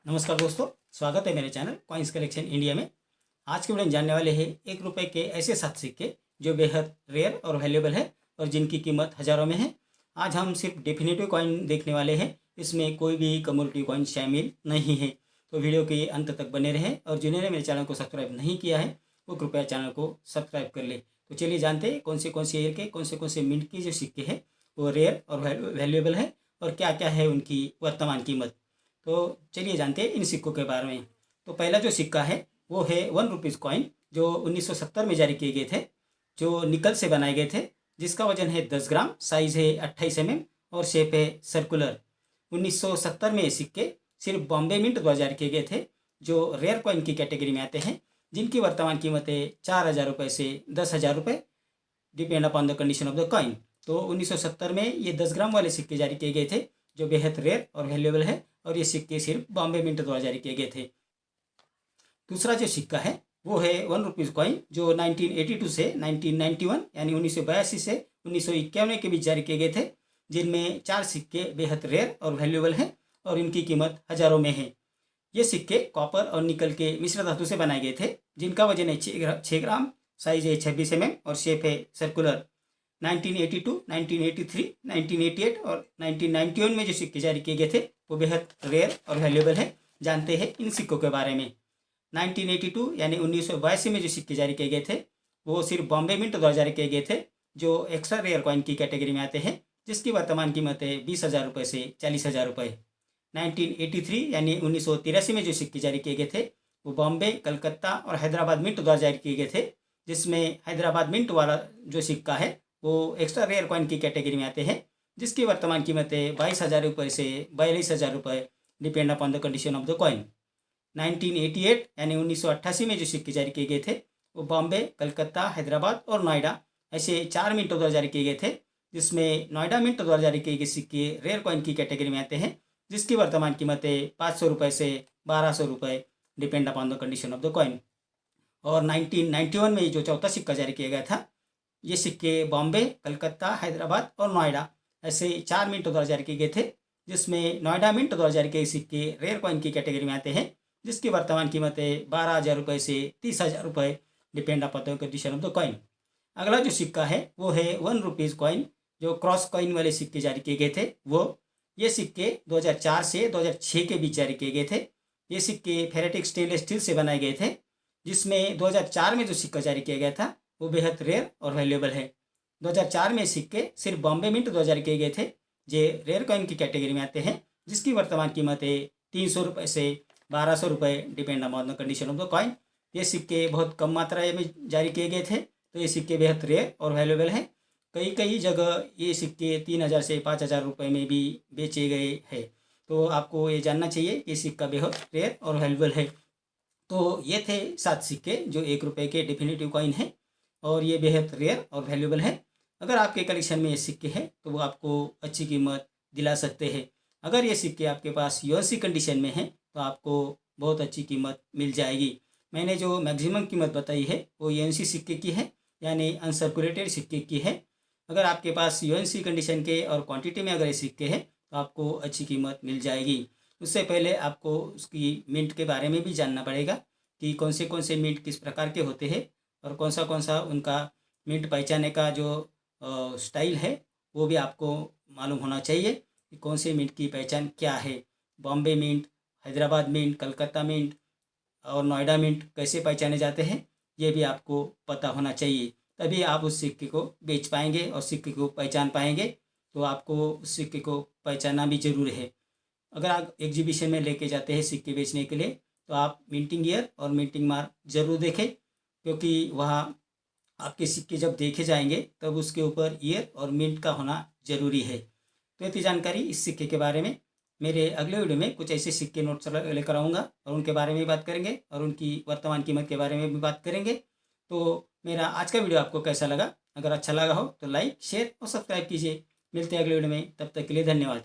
नमस्कार दोस्तों, स्वागत है मेरे चैनल कॉइन्स कलेक्शन इंडिया में। आज के वीडियो में जानने वाले हैं 1 रुपये के ऐसे 7 सिक्के जो बेहद रेयर और वैल्यूएबल है और जिनकी कीमत हज़ारों में है। आज हम सिर्फ डेफिनेटिव कॉइन देखने वाले हैं, इसमें कोई भी कम्युलेटिव कॉइन शामिल नहीं है। तो वीडियो के अंत तक बने रहें और जिन्होंने मेरे चैनल को सब्सक्राइब नहीं किया है वो कृपया चैनल को सब्सक्राइब कर ले। तो चलिए जानते हैं कौन से ईयर के कौन से मिनट के जो सिक्के हैं वो रेयर और वैल्यूएबल है और क्या क्या है उनकी वर्तमान कीमत। तो चलिए जानते हैं इन सिक्कों के बारे में। तो पहला जो सिक्का है वो है 1 रुपीज़ कॉइन, जो 1970 में जारी किए गए थे, जो निकल से बनाए गए थे, जिसका वजन है 10 ग्राम, साइज़ है 28 mm और शेप है सर्कुलर। 1970 में ये सिक्के सिर्फ बॉम्बे मिंट द्वारा जारी किए गए थे, जो रेयर कॉइन की कैटेगरी में आते हैं, जिनकी वर्तमान कीमत है 4,000 रुपये से 10,000 रुपये, depend upon the condition of the coin. तो 1970 में ये 10 ग्राम वाले सिक्के जारी किए गए थे, जो बेहद रेयर और वैल्यूएबल है, और ये सिक्के सिर्फ बॉम्बे मिंट द्वारा जारी किए गए थे। दूसरा जो सिक्का है वो है 1 रुपीज़ कॉइन, जो 1982 से 1991 यानी 1982 से 1991 के बीच जारी किए गए थे, जिनमें 4 सिक्के बेहद रेयर और वैल्यूएबल हैं और इनकी कीमत हज़ारों में है। ये सिक्के कॉपर और निकल के मिश्र धातु से बनाए गए थे, जिनका वजन है 6 ग्राम, साइज है 26 mm और शेप है सर्कुलर। 1982, 1983, 1988 और 1991 में जो सिक्के जारी किए गए थे वो बेहद रेयर और वैल्यूएबल है। जानते हैं इन सिक्कों के बारे में। 1982 यानी 1982 में जो सिक्के जारी किए गए थे वो सिर्फ बॉम्बे मिंट द्वारा जारी किए गए थे, जो एक्स्ट्रा रेयर कॉइन की कैटेगरी में आते हैं, जिसकी वर्तमान कीमत है 20,000 रुपये से 40,000 रुपये। 1983 यानी 1983 में जो सिक्के जारी किए गए थे वो बॉम्बे, कलकत्ता और हैदराबाद मिंट द्वारा जारी किए गए थे, जिसमें हैदराबाद मिंट वाला जो सिक्का है वो एक्स्ट्रा रेयर कॉइन की कैटेगरी में आते हैं, जिसकी वर्तमान कीमत है 22,000 रुपये से 42,000 रुपये, depend upon the condition of the coin. 1988 यानी 1988 में जो सिक्के जारी किए गए थे वो बॉम्बे, कलकत्ता, हैदराबाद और नोएडा ऐसे 4 मिंटों द्वारा जारी किए गए थे, जिसमें नोएडा मिंट द्वारा जारी किए गए सिक्के रेयर कॉइन की कैटेगरी में आते हैं, जिसकी वर्तमान कीमत है 500 रुपये से 1,200 रुपये, depend upon the condition of the coin. और 1991 में जो चौथा सिक्का जारी किया गया था, ये सिक्के बॉम्बे, कलकत्ता, हैदराबाद और नोएडा ऐसे 4 मिंट द्वारा जारी किए गए थे, जिसमें नोएडा मिंट द्वारा जारी किए सिक्के रेयर कॉइन की कैटेगरी में आते हैं, जिसकी वर्तमान कीमत है 12,000 रुपये से 30,000 रुपये, depend upon the condition of the coin. अगला जो सिक्का है वो है 1 रुपीज़ कॉइन, जो क्रॉस कॉइन वाले सिक्के जारी किए गए थे ये सिक्के 2004 से 2006 के बीच जारी किए गए थे। ये सिक्के फेरेटिक स्टेनलेस स्टील से बनाए गए थे, जिसमें 2004 में जो सिक्का जारी किया गया था वो बेहद रेयर और वैल्यूएबल है। 2004 में सिक्के सिर्फ बॉम्बे मिंट 2000 किए गए थे, जो रेयर कॉइन की कैटेगरी में आते हैं, जिसकी वर्तमान कीमत है 300 रुपये से 1,200 रुपये, depend upon the condition of the coin. ये सिक्के बहुत कम मात्रा में जारी किए गए थे, तो ये सिक्के बेहद रेयर और वैल्यूएबल हैं। कई जगह ये सिक्के 3,000 से 5,000 रुपये में भी बेचे गए हैं। तो आपको ये जानना चाहिए ये सिक्का बेहद रेयर और वैल्यूएबल है। तो ये थे 7 सिक्के जो 1 रुपये के डेफिनेटिव कॉइन है और ये बेहद रेयर और वैल्यूएबल है। अगर आपके कलेक्शन में ये सिक्के हैं तो वो आपको अच्छी कीमत दिला सकते हैं। अगर ये सिक्के आपके पास यूएनसी कंडीशन में हैं तो आपको बहुत अच्छी कीमत मिल जाएगी। मैंने जो मैक्सिमम कीमत बताई है वो यूएनसी सिक्के की है, यानी अनसर्कुलेटेड सिक्के की है। अगर आपके पास यूएनसी कंडीशन के और क्वांटिटी में अगर ये सिक्के हैं तो आपको अच्छी कीमत मिल जाएगी। उससे पहले आपको उसकी मिंट के बारे में भी जानना पड़ेगा कि कौन से मिंट किस प्रकार के होते हैं और कौन सा उनका मिंट पहचाने का जो स्टाइल है वो भी आपको मालूम होना चाहिए कि कौन से मिंट की पहचान क्या है। Bombay mint, Hyderabad mint, Calcutta mint और नोएडा मिंट कैसे पहचाने जाते हैं ये भी आपको पता होना चाहिए, तभी आप उस सिक्के को बेच पाएंगे और सिक्के को पहचान पाएंगे। तो आपको उस सिक्के को पहचानना भी ज़रूरी है। अगर आप एग्जीबिशन में लेके जाते हैं सिक्के बेचने के लिए तो आप मिंटिंग ईयर और मिंटिंग मार्क ज़रूर देखें, क्योंकि वहाँ आपके सिक्के जब देखे जाएंगे तब उसके ऊपर ईयर और मिंट का होना ज़रूरी है। तो इतनी जानकारी इस सिक्के के बारे में। मेरे अगले वीडियो में कुछ ऐसे सिक्के नोट्स लेकर आऊँगा और उनके बारे में भी बात करेंगे और उनकी वर्तमान कीमत के बारे में भी बात करेंगे। तो मेरा आज का वीडियो आपको कैसा लगा? अगर अच्छा लगा हो तो लाइक, शेयर और सब्सक्राइब कीजिए। मिलते हैं अगले वीडियो में, तब तक के लिए धन्यवाद।